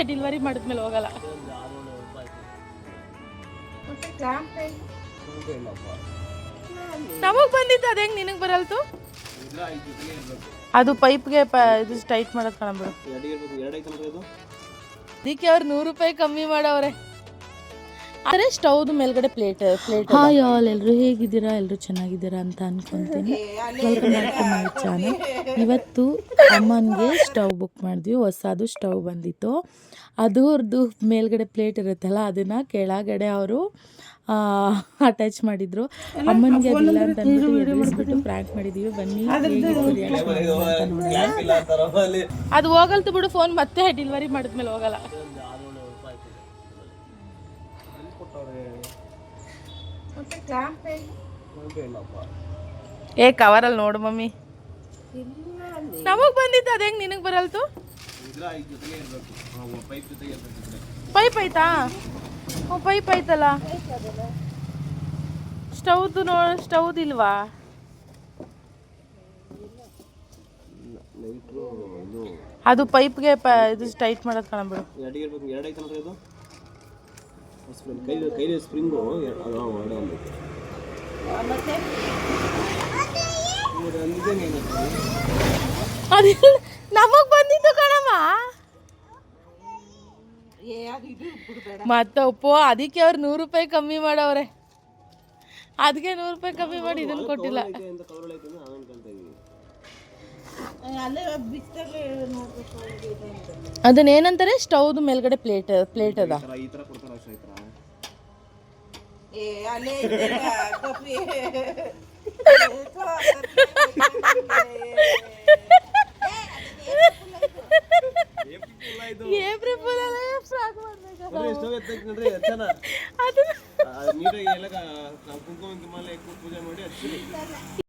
Delivery ಮಾಡಿದ್ಮೇಲೆ ಹೋಗಲ್ಲ. ನಮಗ್ ಬಂದಿತ್ತು ಅದ ಹೆಂಗ್ ನಿನಗ್ ಬರಲ್ತು? ಅದು ಪೈಪ್ಗೆ ಇದು ಟೈಟ್ ಮಾಡೋದು ಕಾಣಬಿಡು. ಅದಕ್ಕೆ ಅವ್ರು 100 ರೂಪಾಯಿ ಕಮ್ಮಿ ಮಾಡವ್ರೆ. ಆದರೆ ಸ್ಟವ್ದು ಮೇಲ್ಗಡೆ ಪ್ಲೇಟ್. ಹಾಯ್ ಆಲ್, ಎಲ್ಲರೂ ಹೇಗಿದ್ದೀರಾ? ಎಲ್ಲರೂ ಚೆನ್ನಾಗಿದ್ದೀರಾ ಅಂತ ಅನ್ಕೊಂತೀನಿ. Welcome back to my channel. ಇವತ್ತು ಅಮ್ಮನಿಗೆ ಸ್ಟವ್ ಬುಕ್ ಮಾಡಿದ್ವಿ. ಹೊಸದು ಸ್ಟವ್ ಬಂದಿತ್ತು. ಅದ್ರದ್ದು ಮೇಲ್ಗಡೆ ಪ್ಲೇಟ್ ಇರುತ್ತಲ್ಲ, ಅದನ್ನು ಕೆಳಗಡೆ ಅವರು ಅಟ್ಯಾಚ್ ಮಾಡಿದ್ರು. ಅಮ್ಮನಿಗೆ ಅದಿಲ್ಲ ಅಂತ ಅಂದ್ಬಿಟ್ಟು ಎದುರಿಸ್ಬಿಟ್ಟು ಪ್ರ್ಯಾಂಕ್ ಮಾಡಿದ್ದೀವಿ. ಬನ್ನಿ ಅದು ಹೋಗಲ್ತು ಬಿಡು. ಫೋನ್ ಮತ್ತೆ ಡೆಲಿವರಿ ಮಾಡಿದ್ಮೇಲೆ ಹೋಗಲ್ಲ. ಏ ಕವರಲ್ಲಿ ನೋಡು ಮಮ್ಮಿ. ನಮಗ್ ಬಂದಿತ್ತು ಅದ ಹೆಂಗ್ ನಿನಗ್ ಬರಲ್ತು? ಪೈಪ್ ಐತಾ? ಪೈಪ್ ಐತಲ್ಲ. ಸ್ಟವ್ದು ಸ್ಟವ್ದು ಇಲ್ವಾ? ಅದು ಪೈಪ್ಗೆ ಇದು ಟೈಟ್ ಮಾಡೋದು ಕಾಣಬಿಡು. ನಮಗ್ ಬಂದಿತ್ತು ಕಣಮ್ಮ. ಮತ್ತೆ ಒಪ್ಪೋ, ಅದಕ್ಕೆ ಅವ್ರು 100 ರೂಪಾಯಿ ಕಮ್ಮಿ ಮಾಡವ್ರೆ. ಅದಕ್ಕೆ 100 ರೂಪಾಯಿ ಕಮ್ಮಿ ಮಾಡಿ ಇದನ್ನು ಕೊಟ್ಟಿಲ್ಲ. ಅದನ್ನೇನಂತಾರೆ, ಸ್ಟವ್ದು ಮೇಲ್ಗಡೆ ಪ್ಲೇಟ್ ಅದ. ಏಪ್ರಿಲ್ ಫುಲ್ ಫ್ರಾಕ್ ಮಾಡ್ಬೇಕು.